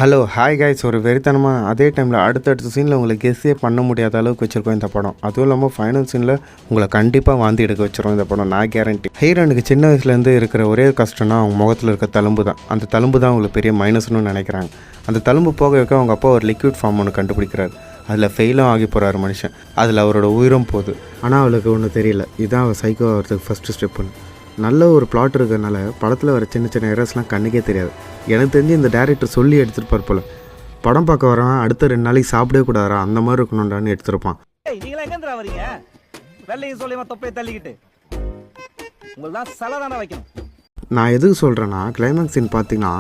Hello hi guys, ஒரு வெறித்தனமாக அதே டைமில் அடுத்தடுத்த சீனில் உங்களுக்கு கெஸ்ஸே பண்ண முடியாத அளவுக்கு வச்சுருக்கோம் இந்த படம். அதுவும் இல்லாமல் ஃபைனல் சீனில் உங்களை கண்டிப்பாக வாந்தி எடுக்க வச்சிரும் இந்த படம், நான் கேரண்டி. ஹீரோனுக்கு சின்ன வயசுலேருந்து இருக்கிற ஒரே கஷ்டம்னா அவங்க முகத்தில் இருக்க தழும்பு தான். அந்த தழும்பு தான் அவங்களுக்கு பெரிய மைனஸ்னு நினைக்கிறாங்க. அந்த தழும்பு போக வைக்க அவங்க அப்பா ஒரு லிக்விட் ஃபார்ம் ஒன்று கண்டுபிடிக்கிறார். அதில் ஃபெயிலும் ஆகி போகிறாரு மனுஷன். அதில் அவரோட உயிரும் போகுது. ஆனால் அவளுக்கு ஒன்றும் தெரியல, இதுதான் அவள் சைக்கோ ஆகிறதுக்கு ஃபஸ்ட்டு ஸ்டெப்புன்னு. நல்ல ஒரு பிளாட் இருக்கிறதுனால படத்தில் வர சின்ன சின்ன எரர்ஸ்லாம் கண்ணுக்கே தெரியாது. எனக்கு தெரிஞ்சு இந்த டேரக்டர் சொல்லி எடுத்துருப்பார் போல். படம் பார்க்க வரவன் அடுத்த 2 நாளைக்கு சாப்பிடவே கூடாதா, அந்த மாதிரி இருக்கணும்டான்னு எடுத்துருப்பான். நான் எதுக்கு சொல்கிறேன்னா, கிளைமேக்ஸ் சீன் பார்த்தீங்கன்னா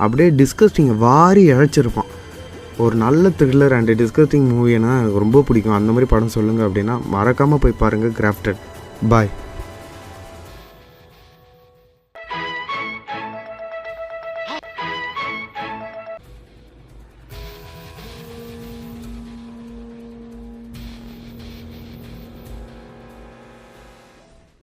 அப்படியே டிஸ்கஸ்டிங்கை வாரி இழைச்சிருப்பான். ஒரு நல்ல த்ரில்லர் அண்ட் டிஸ்கஸ்டிங் மூவினா எனக்கு ரொம்ப பிடிக்கும். அந்த மாதிரி படம் சொல்லுங்கள் அப்படின்னா மறக்காமல் போய் பாருங்கள் கிராஃப்டட். பாய்.